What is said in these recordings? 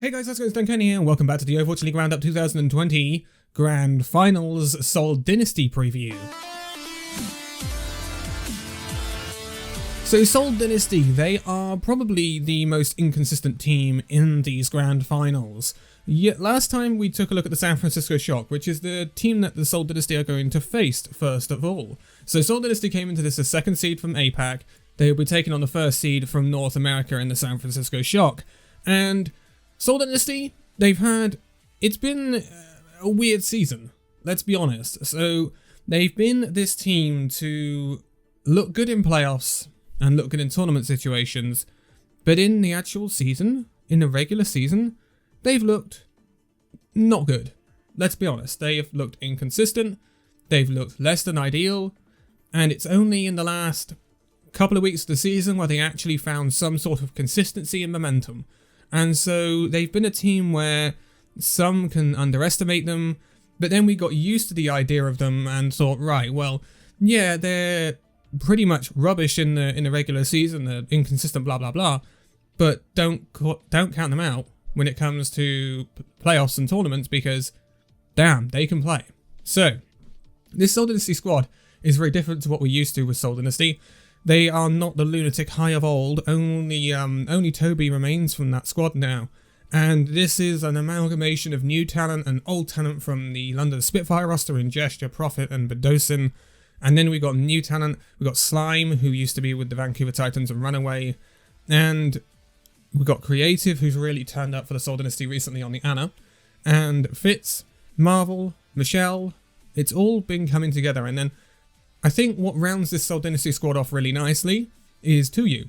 Hey guys, how's it going? It's Danconia here, and welcome back to the Overwatch League Roundup 2020 Grand Finals Seoul Dynasty preview. So Seoul Dynasty, they are probably the most inconsistent team in these Grand Finals. Yet last time we took a look at the San Francisco Shock, which is the team that the Seoul Dynasty are going to face first of all. So Seoul Dynasty came into this as second seed from APAC. They will be taking on the first seed from North America in the San Francisco Shock. And Seoul Dynasty, it's been a weird season, let's be honest. So they've been this team to look good in playoffs and look good in tournament situations, but in the actual season, in the regular season, they've looked not good. Let's be honest, they have looked inconsistent, they've looked less than ideal, and it's only in the last couple of weeks of the season where they actually found some sort of consistency and momentum. And so they've been a team where some can underestimate them, but then we got used to the idea of them and thought, right, well, yeah, they're pretty much rubbish in the regular season, they're inconsistent, blah, blah, blah, but don't count them out when it comes to playoffs and tournaments because, damn, they can play. So, this Seoul Dynasty squad is very different to what we're used to with Seoul Dynasty. They are not the lunatic high of old, only Toby remains from that squad now. And this is an amalgamation of new talent and old talent from the London Spitfire roster in Gesture, Prophet and Bedosin. And then we got new talent, we got Slime, who used to be with the Vancouver Titans and Runaway. And we got Creative, who's really turned up for the Seoul Dynasty recently on the Anna. And Fitz, Marvel, Michelle, it's all been coming together. And then I think what rounds this Seoul Dynasty squad off really nicely is Tuyu,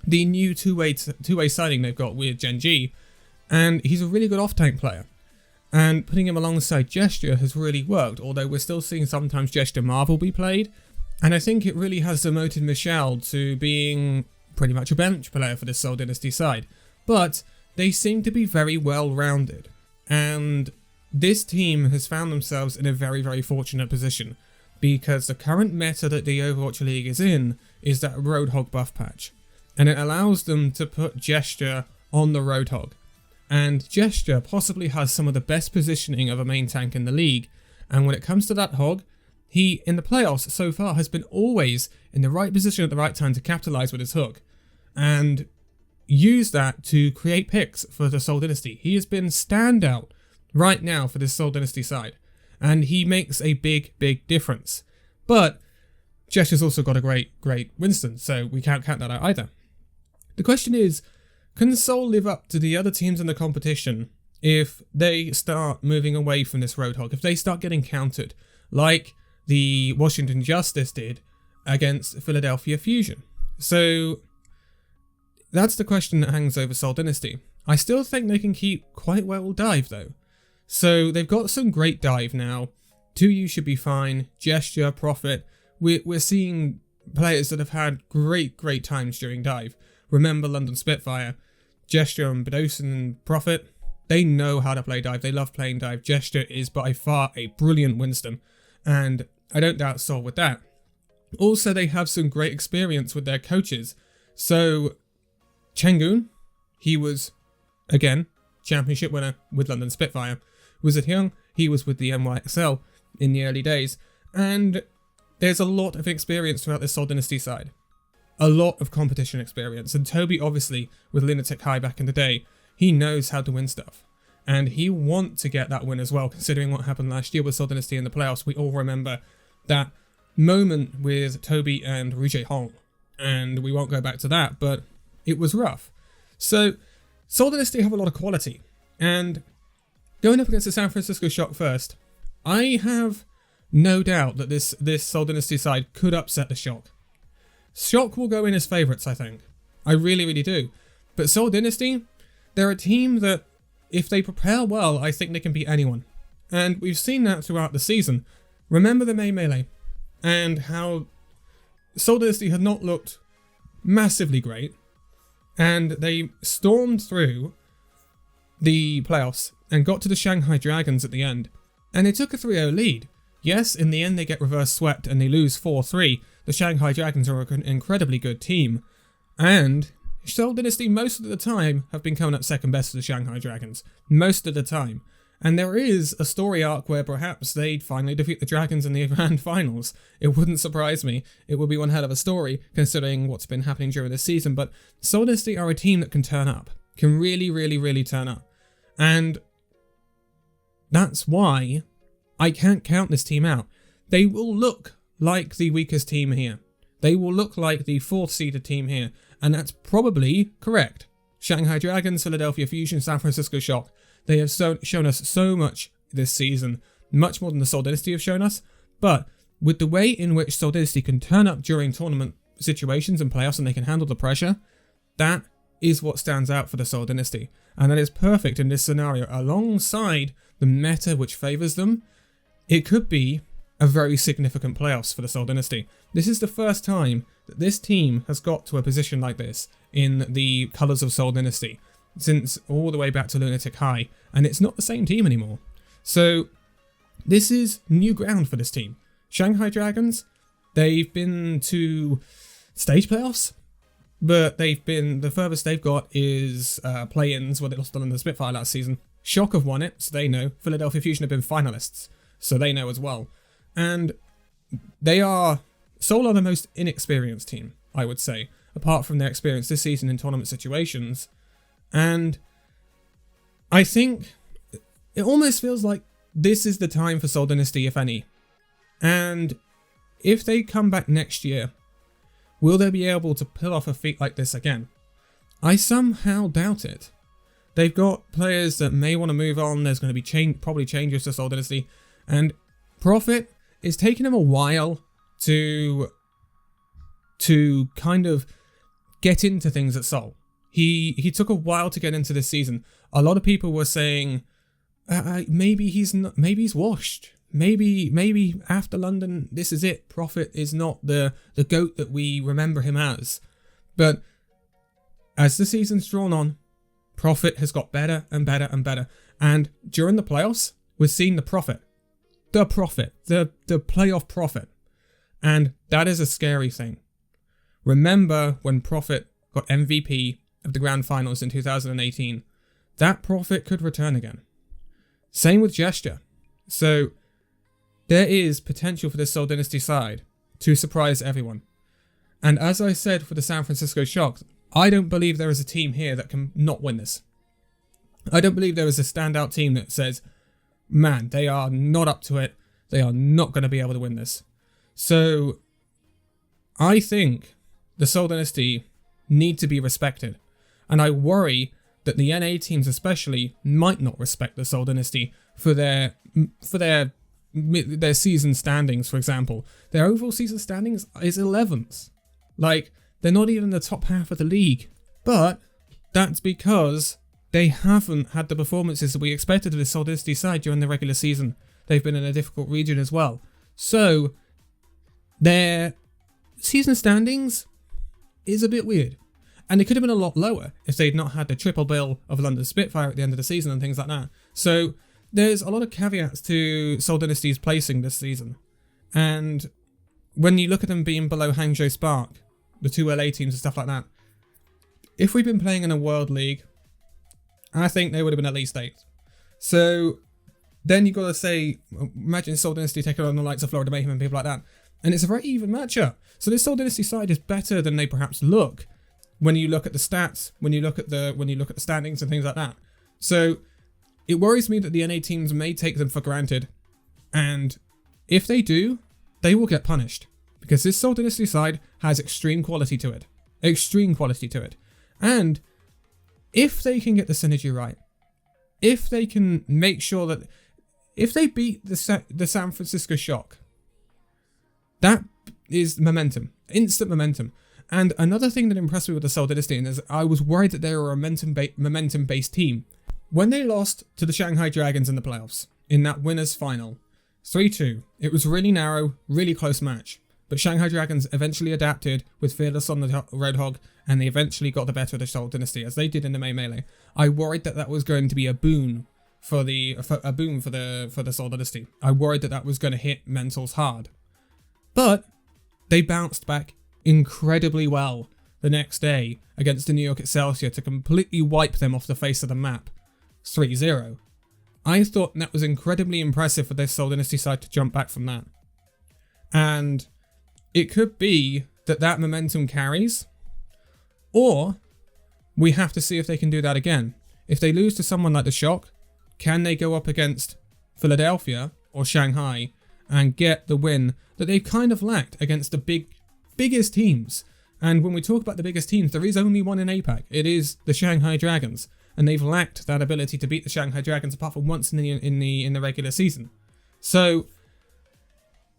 the new two-way signing they've got with Gen G, and he's a really good off-tank player. And putting him alongside Gesture has really worked, although we're still seeing sometimes Gesture Marvel be played, and I think it really has demoted Michelle to being pretty much a bench player for this Seoul Dynasty side. But they seem to be very well-rounded, and this team has found themselves in a very, very fortunate position, because the current meta that the Overwatch League is in is that Roadhog buff patch, and it allows them to put Gesture on the Roadhog, and Gesture possibly has some of the best positioning of a main tank in the league, and when it comes to that hog, he in the playoffs so far has been always in the right position at the right time to capitalize with his hook, and use that to create picks for the Seoul Dynasty. He has been standout right now for this Seoul Dynasty side, and he makes a big, big difference. But Gesture's also got a great Winston, so we can't count that out either. The question is, can Seoul live up to the other teams in the competition if they start moving away from this Roadhog, if they start getting countered, like the Washington Justice did against Philadelphia Fusion? So that's the question that hangs over Seoul Dynasty. I still think they can keep quite well dive though. So they've got some great dive now. Tuyu should be fine. Gesture, Prophet. We're seeing players that have had great times during dive. Remember London Spitfire, Gesture and Bedosin and Prophet. They know how to play dive. They love playing dive. Gesture is by far a brilliant Winston, and I don't doubt Seoul with that. Also, they have some great experience with their coaches. So Chengun, he was, again, championship winner with London Spitfire. Wizard Hyung, he was with the NYXL in the early days, and there's a lot of experience throughout this Seoul Dynasty side. A lot of competition experience, and Toby obviously, with Lunatic High back in the day, he knows how to win stuff, and he wants to get that win as well, considering what happened last year with Seoul Dynasty in the playoffs. We all remember that moment with Toby and Rujay Hong, and we won't go back to that, but it was rough. So Seoul Dynasty have a lot of quality, and going up against the San Francisco Shock first, I have no doubt that this Seoul Dynasty side could upset the Shock. Shock will go in as favourites, I think. I really do. But Seoul Dynasty, they're a team that, if they prepare well, I think they can beat anyone. And we've seen that throughout the season. Remember the May Melee, and how Seoul Dynasty had not looked massively great, and they stormed through the playoffs and got to the Shanghai Dragons at the end, and they took a 3-0 lead. Yes, in the end they get reverse swept and they lose 4-3. The Shanghai Dragons are an incredibly good team, and Seoul Dynasty most of the time have been coming up second best to the Shanghai Dragons. Most of the time. And there is a story arc where perhaps they'd finally defeat the Dragons in the grand finals. It wouldn't surprise me. It would be one hell of a story, considering what's been happening during this season. But Seoul Dynasty are a team that can turn up. Can really, really, really turn up. And that's why I can't count this team out. They will look like the weakest team here. They will look like the 4th seeded team here. And that's probably correct. Shanghai Dragons, Philadelphia Fusion, San Francisco Shock. They have shown us so much this season. Much more than the Seoul Dynasty have shown us. But with the way in which Seoul Dynasty can turn up during tournament situations and playoffs and they can handle the pressure, that is what stands out for the Seoul Dynasty. And that is perfect in this scenario. Alongside the meta which favours them, it could be a very significant playoffs for the Seoul Dynasty. This is the first time that this team has got to a position like this in the colours of Seoul Dynasty since all the way back to Lunatic High, and it's not the same team anymore. So this is new ground for this team. Shanghai Dragons, they've been to stage playoffs, but the furthest they've got is play-ins where they lost to London Spitfire last season. Shock have won it, so they know. Philadelphia Fusion have been finalists, so they know as well. And Seoul are the most inexperienced team, I would say, apart from their experience this season in tournament situations. And I think it almost feels like this is the time for Seoul Dynasty, if any. And if they come back next year, will they be able to pull off a feat like this again? I somehow doubt it. They've got players that may want to move on. There's going to be probably changes to Seoul Dynasty. And Profit, it's taken him a while to kind of get into things at Seoul. He took a while to get into this season. A lot of people were saying maybe he's washed. Maybe after London this is it. Profit is not the GOAT that we remember him as. But as the season's drawn on, Profit has got better and better and better. And during the playoffs, we've seen the playoff Profit. And that is a scary thing. Remember when Profit got MVP of the Grand Finals in 2018, that Profit could return again. Same with Gesture. So there is potential for this Seoul Dynasty side to surprise everyone. And as I said for the San Francisco Shock, I don't believe there is a team here that can not win this. I don't believe there is a standout team that says, man, they are not up to it. They are not going to be able to win this. So I think the Seoul Dynasty need to be respected. And I worry that the NA teams especially might not respect the Seoul Dynasty for their season standings, for example. Their overall season standings is 11th. Like, they're not even in the top half of the league. But that's because they haven't had the performances that we expected of the Seoul Dynasty side during the regular season. They've been in a difficult region as well. So their season standings is a bit weird. And it could have been a lot lower if they'd not had the triple bill of London Spitfire at the end of the season and things like that. So there's a lot of caveats to Seoul Dynasty's placing this season. And when you look at them being below Hangzhou Spark, the two LA teams and stuff like that, if we'd been playing in a World League, I think they would have been at least 8th. So then you've got to say, imagine Seoul Dynasty taking on the likes of Florida Mayhem and people like that. And it's a very even matchup. So this Seoul Dynasty side is better than they perhaps look when you look at the stats, when you look at the standings and things like that. So it worries me that the NA teams may take them for granted. And if they do, they will get punished. Because this Seoul Dynasty side has extreme quality to it. Extreme quality to it. And if they can get the synergy right, if they can make sure that, if they beat the San Francisco Shock, that is momentum. Instant momentum. And another thing that impressed me with the Seoul Dynasty is I was worried that they were a momentum-based team. When they lost to the Shanghai Dragons in the playoffs, in that winners final, 3-2, it was really narrow, really close match. But Shanghai Dragons eventually adapted with Fearless on the Roadhog, and they eventually got the better of the Seoul Dynasty, as they did in the main melee. I worried that that was going to be a boon for the Seoul Dynasty. I worried that that was going to hit mentals hard. But they bounced back incredibly well the next day against the New York Excelsior to completely wipe them off the face of the map 3-0. I thought that was incredibly impressive for this Seoul Dynasty side to jump back from that. And it could be that that momentum carries, or we have to see if they can do that again. If they lose to someone like the Shock, can they go up against Philadelphia or Shanghai and get the win that they've kind of lacked against the biggest teams? And when we talk about the biggest teams, there is only one in APAC. It is the Shanghai Dragons, and they've lacked that ability to beat the Shanghai Dragons apart from once in the regular season. So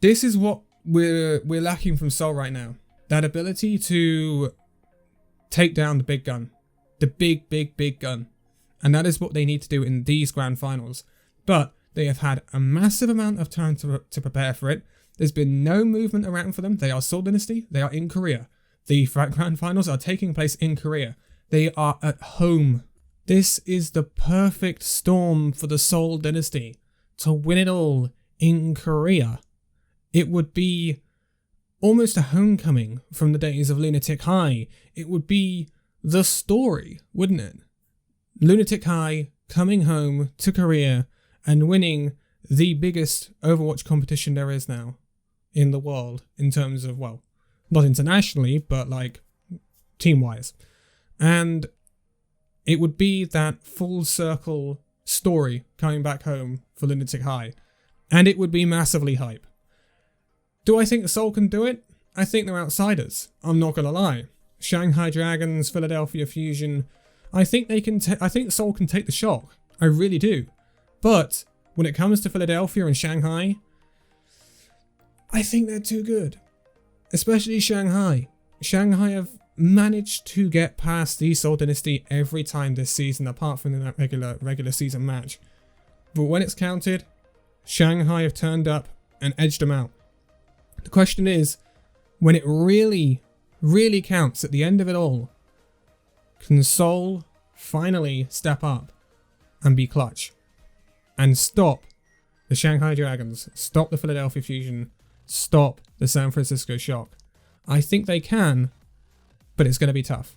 this is what we're lacking from Seoul right now. That ability to take down the big gun. The big gun. And that is what they need to do in these grand finals. But they have had a massive amount of time to prepare for it. There's been no movement around for them. They are Seoul Dynasty. They are in Korea. The grand finals are taking place in Korea. They are at home. This is the perfect storm for the Seoul Dynasty to win it all in Korea. It would be almost a homecoming from the days of Lunatic High. It would be the story, wouldn't it? Lunatic High coming home to Korea and winning the biggest Overwatch competition there is now in the world in terms of, well, not internationally, but like team-wise. And it would be that full circle story coming back home for Lunatic High. And it would be massively hype. Do I think Seoul can do it? I think they're outsiders. I'm not gonna lie. Shanghai Dragons, Philadelphia Fusion. I think they can. I think Seoul can take the Shock. I really do. But when it comes to Philadelphia and Shanghai, I think they're too good. Especially Shanghai. Shanghai have managed to get past the Seoul Dynasty every time this season, apart from in that regular season match. But when it's counted, Shanghai have turned up and edged them out. The question is, when it really counts at the end of it all, can Seoul finally step up and be clutch and stop the Shanghai Dragons, stop the Philadelphia Fusion, stop the San Francisco Shock? I think they can, but it's going to be tough.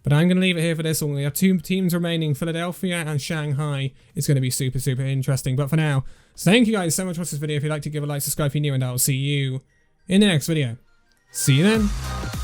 But I'm going to leave it here for this one. We have two teams remaining, Philadelphia and Shanghai. It's going to be super interesting. But for now, thank you guys so much for this video. If you'd like to give a like, subscribe if you're new, and I'll see you in the next video. See you then.